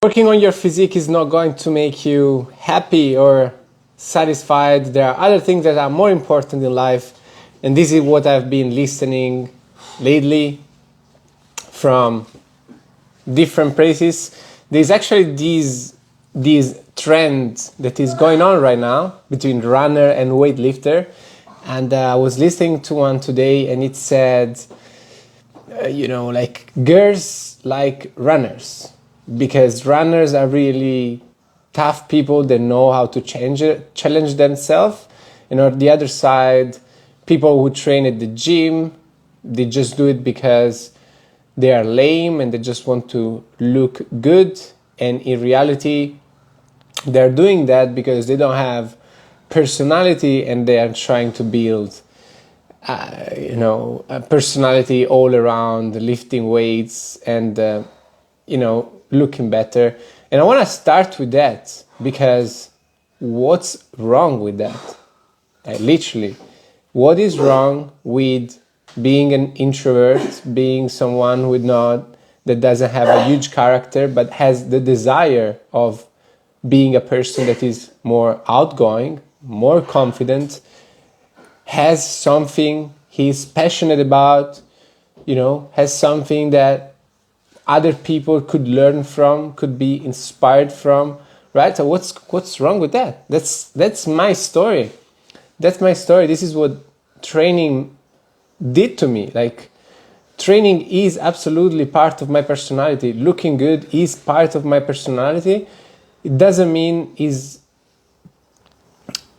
Working on your physique is not going to make you happy or satisfied. There are other things that are more important in life, and this is what I've been listening lately from different places. There's actually these trends that is going on right now between runner and weightlifter, and I was listening to one today, and it said, like girls like runners because runners are really tough people that know how to challenge themselves. And on the other side, people who train at the gym, they just do it because they are lame and they just want to look good. And in reality, they're doing that because they don't have personality and they are trying to build a personality all around lifting weights and looking better. And I want to start with that because what's wrong with that? Literally, what is wrong with being an introvert, being someone that doesn't have a huge character but has the desire of being a person that is more outgoing, more confident, has something he's passionate about, has something that other people could learn from, could be inspired from, right? So what's wrong with that? That's my story. That's my story. This is what training did to me. Like, training is absolutely part of my personality. Looking good is part of my personality. It doesn't mean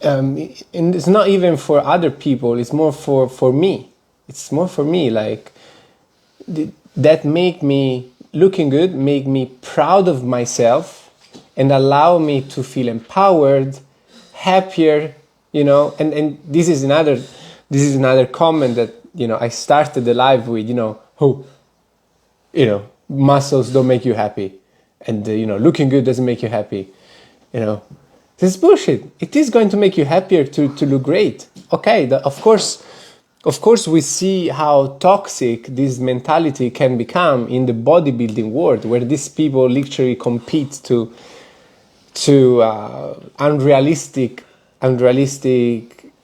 and it's not even for other people. It's more for me. It's more for me. Like, that make me looking good, make me proud of myself, and allow me to feel empowered, happier. And this is another comment that I started the live with. Muscles don't make you happy, and looking good doesn't make you happy. This is bullshit. It is going to make you happier to look great. Okay, of course, we see how toxic this mentality can become in the bodybuilding world, where these people literally compete to unrealistic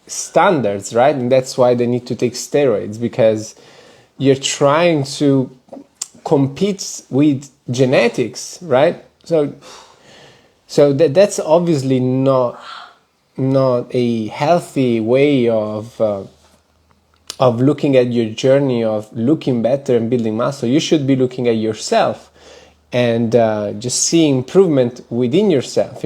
standards, right? And that's why they need to take steroids, because you're trying to compete with genetics, right? So that's obviously not a healthy way of looking at your journey of looking better and building muscle. You should be looking at yourself and just seeing improvement within yourself.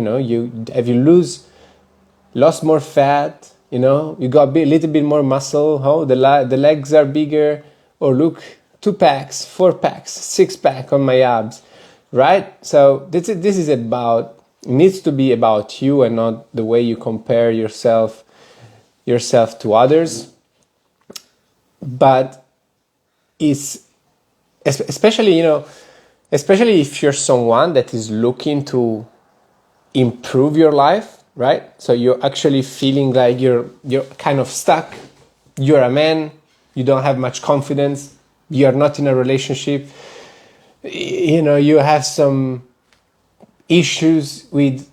Lost more fat, you got a little bit more muscle, the legs are bigger, or look, 2 packs, 4 packs, 6 pack on my abs, right? So this is needs to be about you and not the way you compare yourself to others. But it's especially if you're someone that is looking to improve your life, right? So you're actually feeling like you're kind of stuck. You're a man, you don't have much confidence, you're not in a relationship, you have some issues with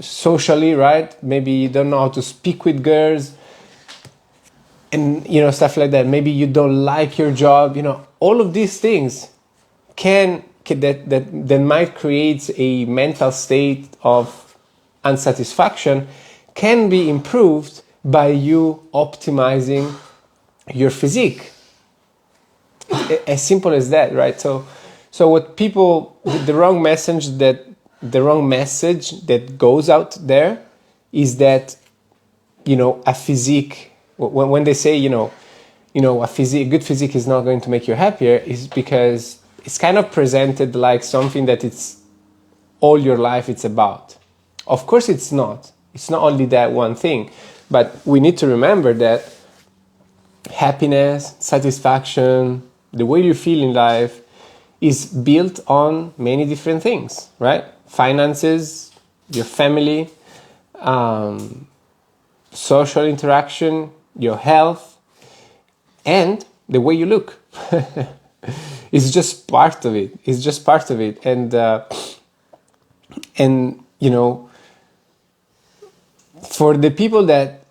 socially, right? Maybe you don't know how to speak with girls, and stuff like that. Maybe you don't like your job. All of these things that might create a mental state of unsatisfaction can be improved by you optimizing your physique. As simple as that, right? So what people, the wrong message that goes out there is that a physique, when they say a good physique is not going to make you happier, is because it's kind of presented like something that it's all your life it's about. Of course it's not only that one thing, but we need to remember that happiness, satisfaction, the way you feel in life is built on many different things, right? Finances, your family, social interaction, your health, and the way you look. it's just part of it. It's just part of it. And you know, for the people that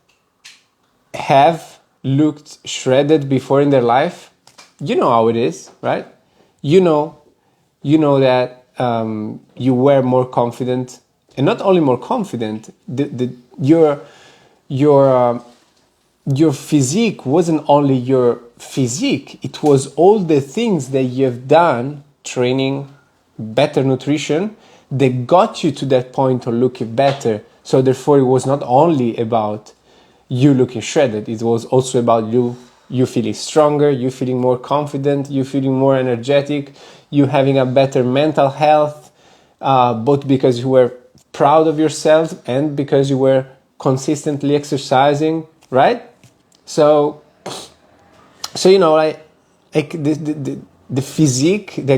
have looked shredded before in their life, you know how it is, right? You know that you were more confident, and not only more confident. Your physique wasn't only your physique; it was all the things that you've done, training, better nutrition, that got you to that point of looking better. So therefore, it was not only about you looking shredded; it was also about you feeling stronger, you feeling more confident, you feeling more energetic, you having a better mental health, both because you were proud of yourself and because you were consistently exercising, right? So you know, like the physique, the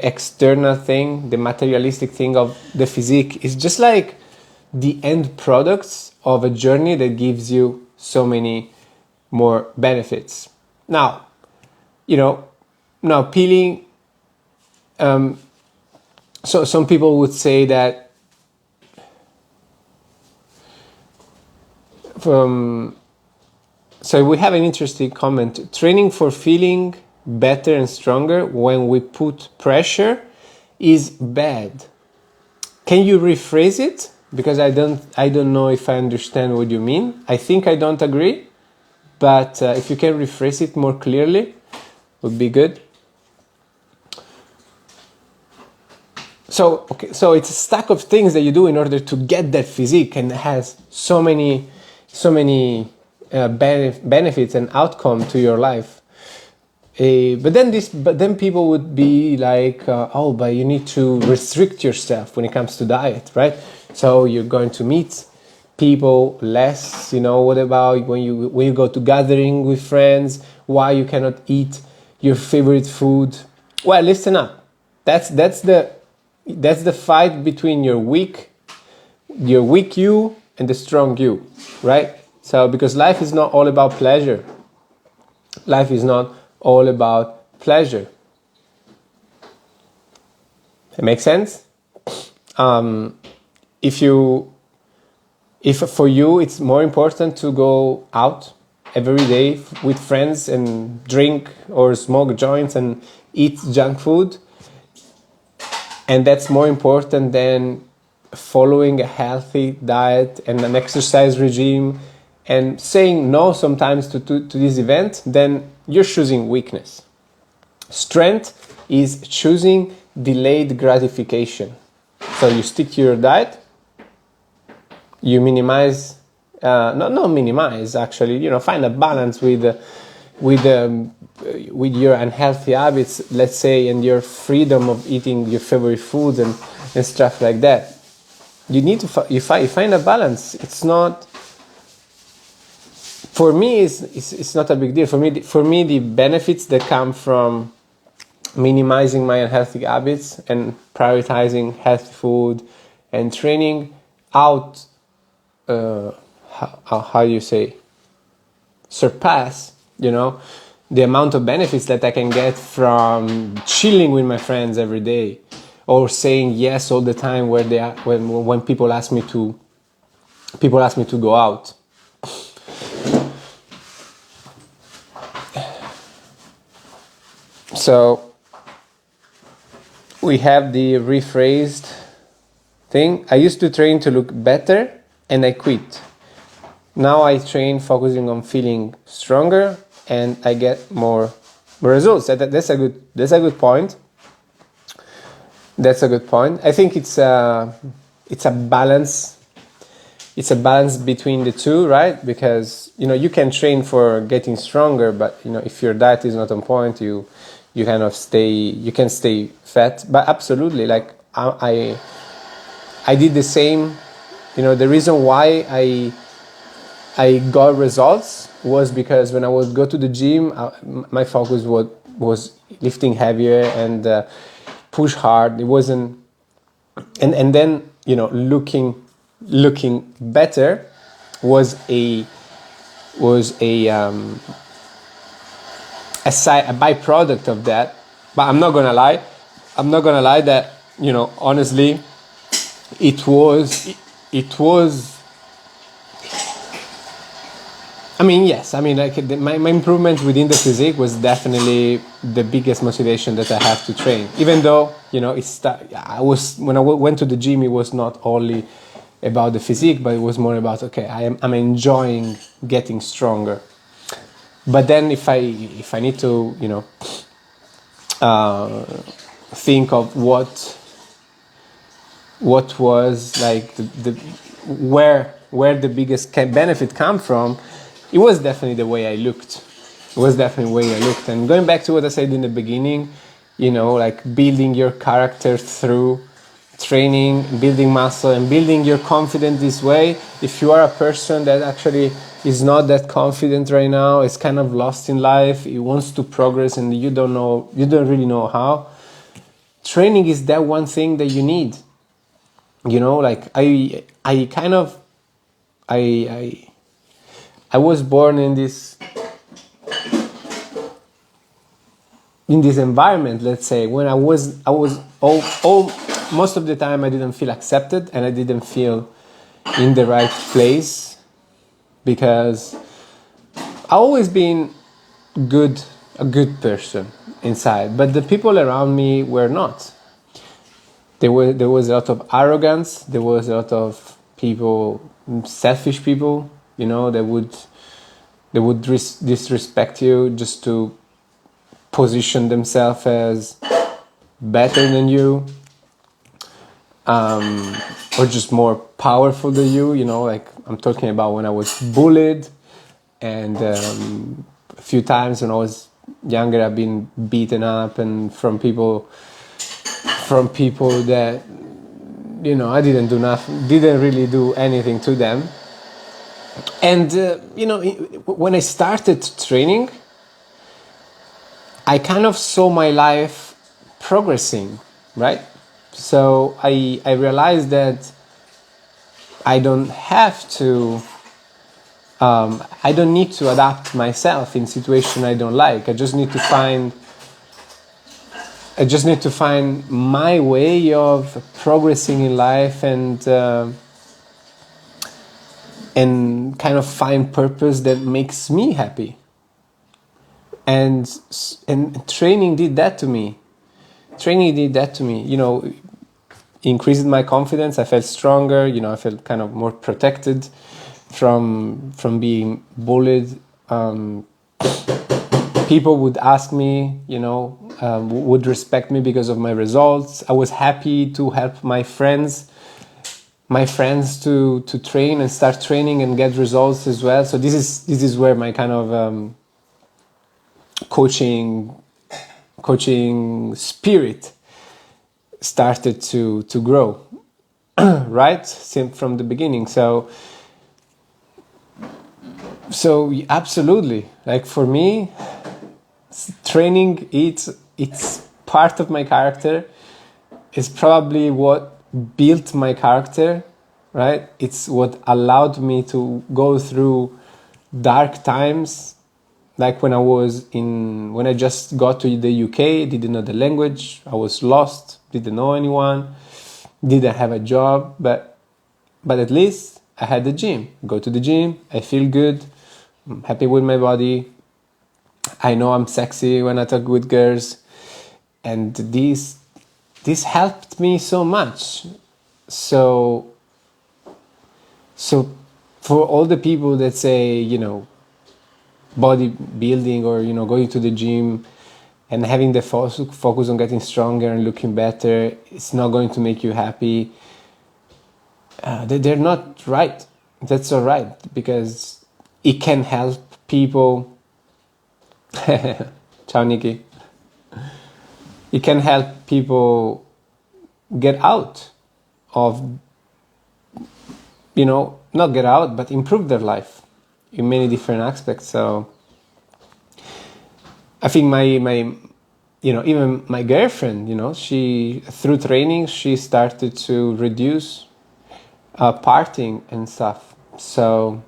external thing, the materialistic thing of the physique is just like the end products of a journey that gives you so many more benefits. Now, you know, now peeling. So some people would say that so we have an interesting comment. Training for feeling better and stronger when we put pressure is bad. Can you rephrase it? Because I don't know if I understand what you mean. I think I don't agree, but if you can rephrase it more clearly, would be good. So it's a stack of things that you do in order to get that physique, and it has so many benefits and outcome to your life. But then people would be like, oh, but you need to restrict yourself when it comes to diet, right? So you're going to meet people less. You know, what about when you go to gathering with friends? Why you cannot eat your favorite food? Well, listen up. That's the fight between your weak you and the strong you, right? So because life is not all about pleasure. Life is not all about pleasure. It makes sense? If for you it's more important to go out every day with friends and drink or smoke joints and eat junk food, and that's more important than following a healthy diet and an exercise regime and saying no sometimes to this event, then you're choosing weakness. Strength is choosing delayed gratification. So you stick to your diet, you minimize, not minimize actually, you know, find a balance with your unhealthy habits, let's say, and your freedom of eating your favorite foods and stuff like that. You need to you find a balance. It's not, for me, it's not a big deal. For me, the benefits that come from minimizing my unhealthy habits and prioritizing healthy food and training out, how you say, surpass, you know, the amount of benefits that I can get from chilling with my friends every day, or saying yes all the time when people ask me to go out. So we have the rephrased thing. I used to train to look better and I quit. Now I train focusing on feeling stronger and I get more results. That's a good point. That's a good point. I think it's a balance. It's a balance between the two, right? Because, you know, you can train for getting stronger, but, you know, if your diet is not on point, you can stay fat. But absolutely, like I did the same. You know, the reason why I got results was because when I would go to the gym, my focus was lifting heavier and push hard. It wasn't, and then, you know, looking better was a a byproduct of that. But I'm not gonna lie. That, honestly, it was. It was. I mean, yes. I mean, like my improvement within the physique was definitely the biggest motivation that I have to train. Even though, I was, when I went to the gym, it was not only about the physique, but it was more about, okay, I'm enjoying getting stronger. But then if I need to, think of what was like the where the biggest benefit come from, it was definitely the way I looked. And going back to what I said in the beginning, like building your character through training, building muscle, and building your confidence this way. If you are a person that actually is not that confident right now, is kind of lost in life, he wants to progress, and you don't really know how, training is that one thing that you need. Like I kind of I was born in this environment, let's say, when I was all most of the time I didn't feel accepted, and I didn't feel in the right place, because I always been a good person inside, but the people around me were not. There was a lot of arrogance. There was a lot of people, selfish people, they would disrespect you just to position themselves as better than you, or just more powerful than you. Like I'm talking about when I was bullied, and a few times when I was younger, I've been beaten up, and from people that I didn't really do anything to them. And when I started training, I kind of saw my life progressing, right? So I realized that I don't have to I don't need to adapt myself in situation I don't like. I just need to find my way of progressing in life, and kind of find purpose that makes me happy. And training did that to me. Increased my confidence. I felt stronger. I felt kind of more protected from being bullied. People would ask me, would respect me because of my results. I was happy to help my friends to train and start training and get results as well. So this is where my kind of coaching spirit started to grow, right? From the beginning. So absolutely, like for me, training, it's part of my character. It's probably what built my character, right? It's what allowed me to go through dark times, like when I just got to the UK, didn't know the language, I was lost, didn't know anyone, didn't have a job, but at least I had the gym. Go to the gym, I feel good, I'm happy with my body, I know I'm sexy when I talk with girls, and this helped me so much. So for all the people that say, bodybuilding or going to the gym and having the focus on getting stronger and looking better, it's not going to make you happy, they're not right. That's all right, because it can help people. Ciao, Nikki. It can help people get out of, not get out, but improve their life in many different aspects. So I think my even my girlfriend, she, through training, she started to reduce partying and stuff. So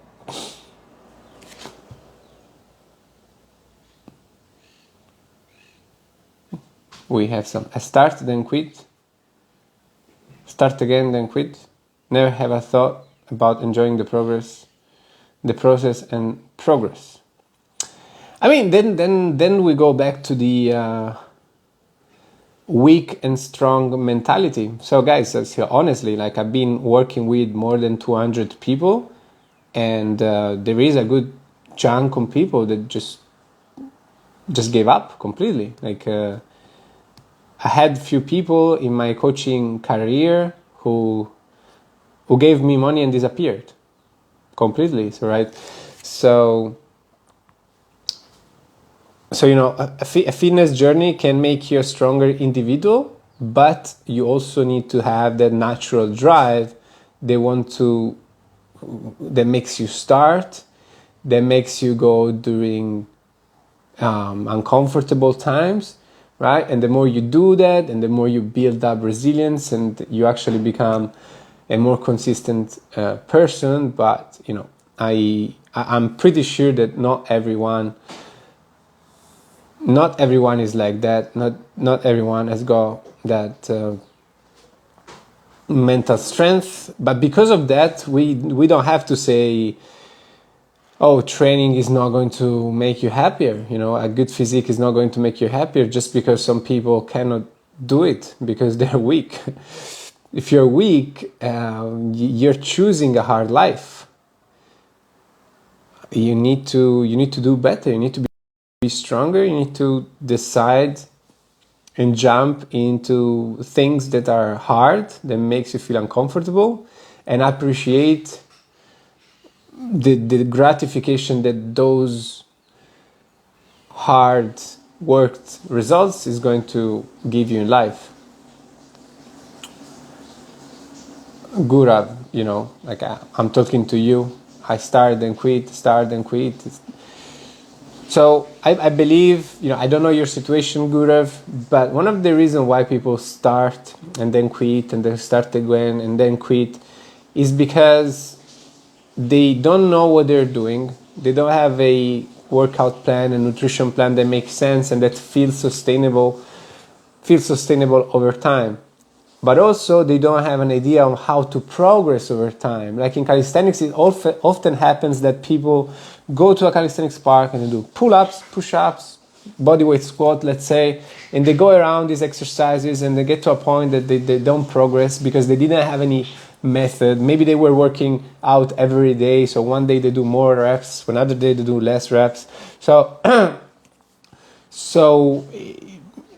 We have some start, then quit. Start again, then quit. Never have a thought about enjoying the process and progress. I mean, then we go back to the weak and strong mentality. So guys, honestly, like I've been working with more than 200 people, and there is a good chunk of people that just gave up completely. Like I had few people in my coaching career who gave me money and disappeared completely. So right, so a fitness journey can make you a stronger individual, but you also need to have that natural drive that makes you start, that makes you go during uncomfortable times, right? And the more you do that, and the more you build up resilience, and you actually become a more consistent person. But I'm pretty sure that not everyone is like that. Not everyone has got that mental strength. But because of that, we don't have to say, oh, training is not going to make you happier. A good physique is not going to make you happier just because some people cannot do it because they're weak. If you're weak, you're choosing a hard life. You need to do better. You need to be stronger. You need to decide and jump into things that are hard, that makes you feel uncomfortable, and appreciate the gratification that those hard worked results is going to give you in life. Gurav, like I'm talking to you. I start and quit. So I believe, I don't know your situation, Gurav, but one of the reasons why people start and then quit and then start again and then quit is because they don't know what they're doing. They don't have a workout plan, a nutrition plan that makes sense and that feels sustainable over time. But also they don't have an idea on how to progress over time. Like in calisthenics, it often happens that people go to a calisthenics park and they do pull-ups, push-ups, bodyweight squat, let's say, and they go around these exercises and they get to a point that they don't progress because they didn't have any method. Maybe they were working out every day, so one day they do more reps, another day they do less reps. So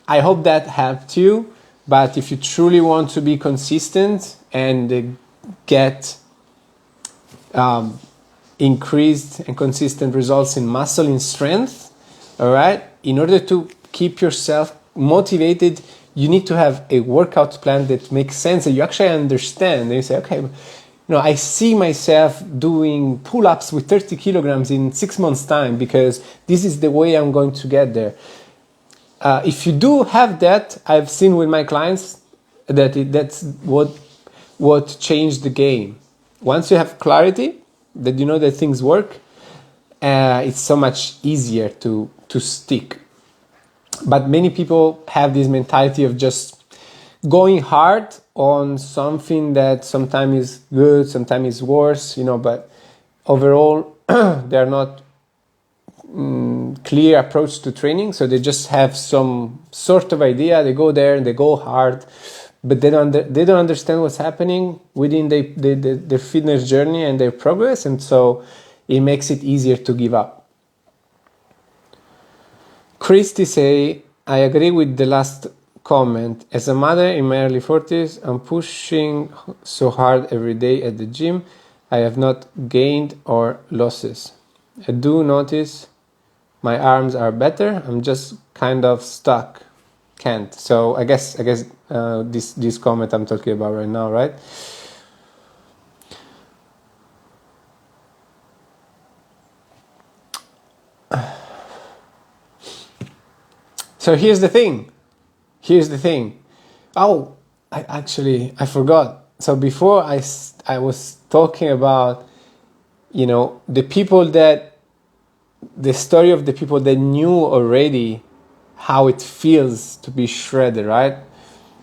I hope that helped you. But if you truly want to be consistent and get increased and consistent results in muscle, in strength, all right, in order to keep yourself motivated, you need to have a workout plan that makes sense, that you actually understand. And you say, okay, I see myself doing pull-ups with 30 kilograms in 6 months' time because this is the way I'm going to get there. If you do have that, I've seen with my clients that's what changed the game. Once you have clarity, that you know that things work, it's so much easier to stick. But many people have this mentality of just going hard on something that sometimes is good, sometimes is worse, but overall they're not clear approach to training, so they just have some sort of idea. They go there and they go hard, but they don't understand what's happening within their fitness journey and their progress, and so it makes it easier to give up. Christy say, I agree with the last comment. As a mother in my early 40s, I'm pushing so hard every day at the gym. I have not gained or losses. I do notice my arms are better. I'm just kind of stuck. Can't. So I guess this comment I'm talking about right now, right? So here's the thing. Oh, I forgot. So before I was talking about, the story of the people that knew already how it feels to be shredded, right?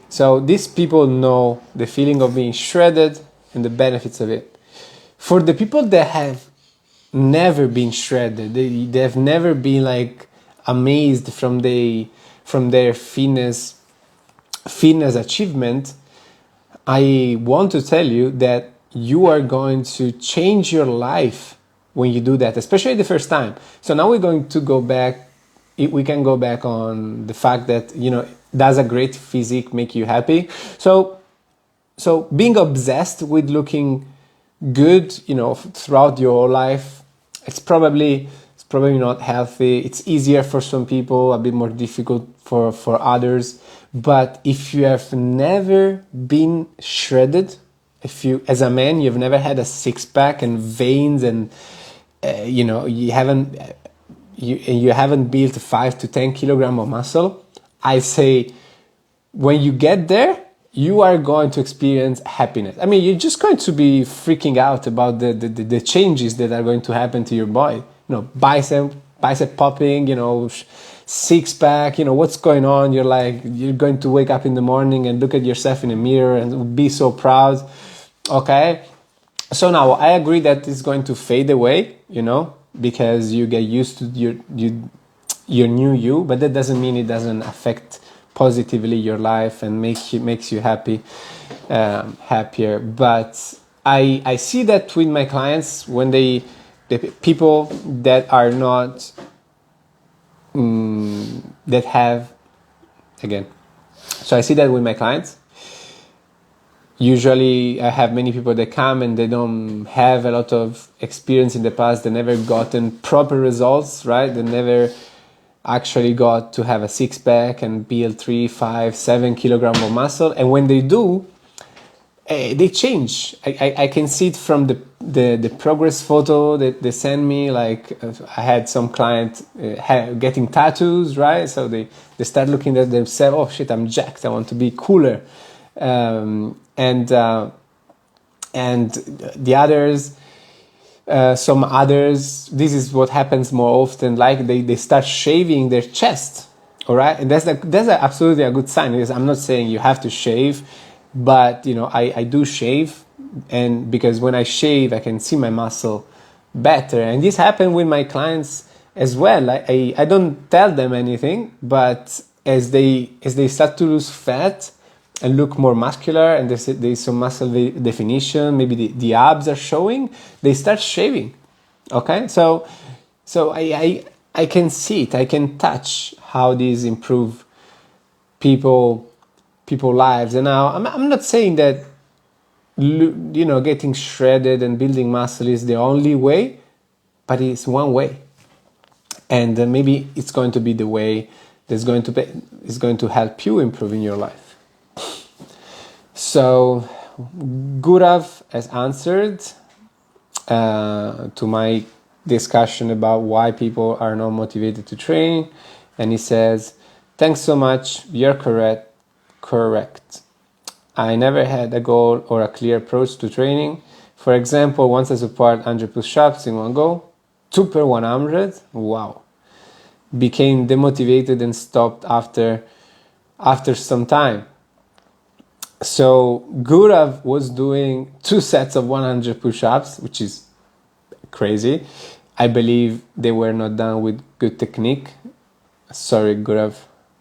So these people know the feeling of being shredded and the benefits of it. For the people that have never been shredded, they've never been like amazed from their fitness achievement, I want to tell you that you are going to change your life when you do that, especially the first time. So now we're going to go back. We can go back on the fact that, does a great physique make you happy? So being obsessed with looking good, throughout your whole life, it's probably not healthy. It's easier for some people, a bit more difficult for others. But if you have never been shredded, if you, as a man, you've never had a six-pack and veins, and you haven't built 5 to 10 kilogram of muscle, I say when you get there, you are going to experience happiness. I mean, you're just going to be freaking out about the changes that are going to happen to your body. Bicep popping, six-pack, what's going on? You're going to wake up in the morning and look at yourself in the mirror and be so proud. Okay? So now I agree that it's going to fade away, because you get used to your new you, but that doesn't mean it doesn't affect positively your life and makes you happier. But I see that with my clients, when the people that are not that have, again, so I see that with my clients. Usually I have many people that come and they don't have a lot of experience in the past. They never gotten proper results, right? They never actually got to have a six-pack and build 3, 5, 7 kilogram of muscle. And when they do, they change. I can see it from the progress photo that they send me. Like I had some client getting tattoos, right? So they start looking at themselves. Oh shit, I'm jacked. I want to be cooler. And the others, some others, this is what happens more often. Like they start shaving their chest. All right, and that's absolutely a good sign. Because I'm not saying you have to shave, but I do shave, and because when I shave, I can see my muscle better. And this happened with my clients as well. I don't tell them anything, but as they start to lose fat and look more muscular, and there's some muscle definition, maybe the abs are showing, they start shaving. Okay, so I can see it, I can touch how these improve people lives. And now I'm not saying that getting shredded and building muscle is the only way, but it's one way, and maybe it's going to be the way that's going to help you improve in your life. So Gurav has answered to my discussion about why people are not motivated to train, and he says, thanks so much, you're correct. I never had a goal or a clear approach to training. For example, once I support 100 push-ups in one go, 2 per 100, wow. Became demotivated and stopped after some time. So Gurav was doing 2 sets of 100 push-ups, which is crazy. I believe they were not done with good technique. Sorry, Gurav,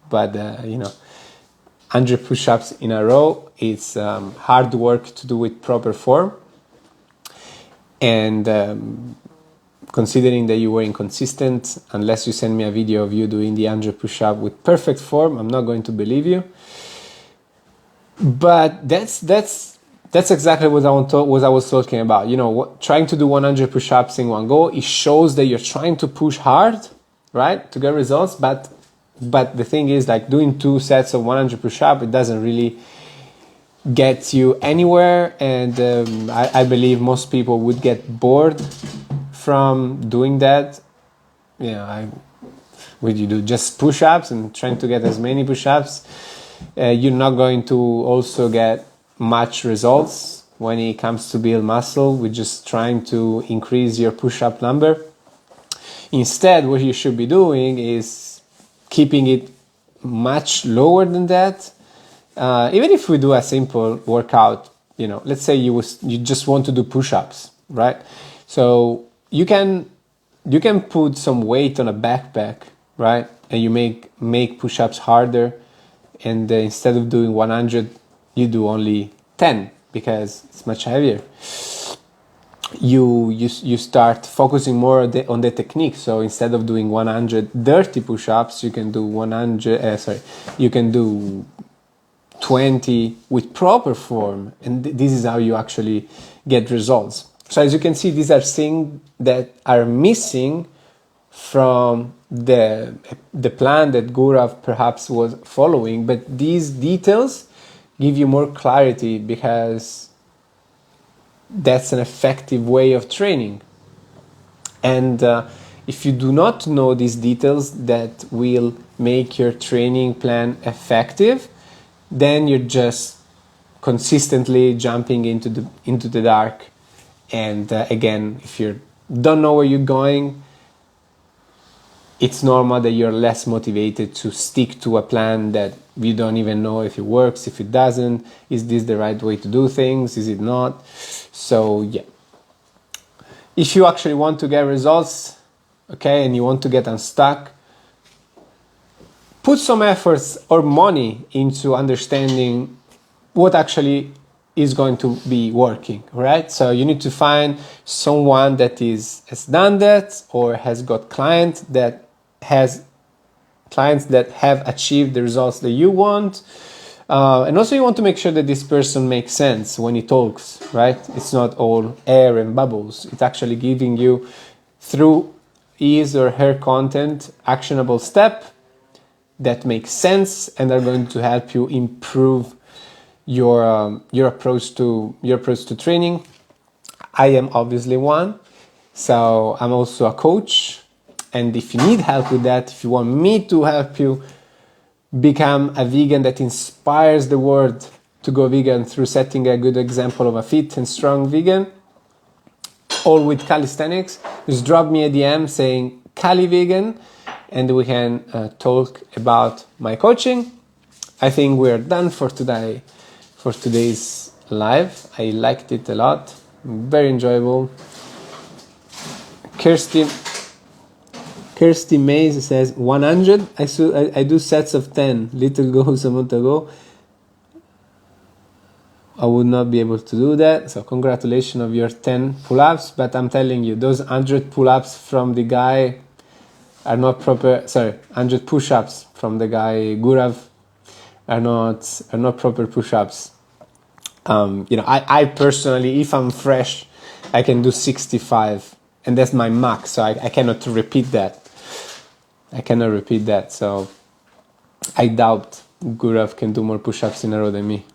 but 100 push-ups in a row, it's hard work to do with proper form. And considering that you were inconsistent, unless you send me a video of you doing the 100 push-up with perfect form, I'm not going to believe you. But that's exactly what I was talking about. Trying to do 100 push-ups in one go, it shows that you're trying to push hard, right, to get results. But the thing is, like, doing 2 sets of 100 push-up, it doesn't really get you anywhere. And I believe most people would get bored from doing that. Would you do just push-ups and trying to get as many push-ups? You're not going to also get much results when it comes to build muscle with just trying to increase your push-up number. Instead, what you should be doing is keeping it much lower than that. Even if we do a simple workout, let's say you just want to do push-ups, right? So you can put some weight on a backpack, right? And you make push-ups harder, and instead of doing 100, you do only 10 because it's much heavier. You start focusing more on the technique. So instead of doing 100 dirty push-ups, you can do 20 with proper form, and this is how you actually get results. So as you can see, these are things that are missing from the plan that Gaurav perhaps was following, but these details give you more clarity because that's an effective way of training. And if you do not know these details that will make your training plan effective, then you're just consistently jumping into the dark. And again, if you don't know where you're going, it's normal that you're less motivated to stick to a plan that you don't even know if it works, if it doesn't. Is this the right way to do things? Is it not? So yeah. If you actually want to get results, okay, and you want to get unstuck, put some efforts or money into understanding what actually is going to be working, right? So you need to find someone that has done that or has got clients that have achieved the results that you want. And also you want to make sure that this person makes sense when he talks, right? It's not all air and bubbles. It's actually giving you, through his or her content, actionable step that makes sense and are going to help you improve your approach to training. I am obviously one, so I'm also a coach. And if you need help with that, if you want me to help you become a vegan that inspires the world to go vegan through setting a good example of a fit and strong vegan, all with calisthenics, just drop me a DM saying Cali Vegan, and we can talk about my coaching. I think we're done for today's live. I liked it a lot. Very enjoyable. Kirsty Mays says 100. I do sets of 10. Little goals a month ago. I would not be able to do that. So congratulations of your 10 pull-ups. But I'm telling you, those 100 pull-ups from the guy are not proper. 100 push-ups from the guy Gaurav are not proper push-ups. I personally, if I'm fresh, I can do 65, and that's my max. So I cannot repeat that. So I doubt Gaurav can do more push-ups in a row than me.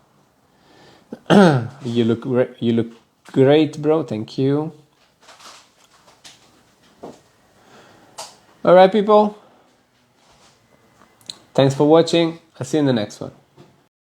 You look great, bro. Thank you. All right, people. Thanks for watching. I'll see you in the next one.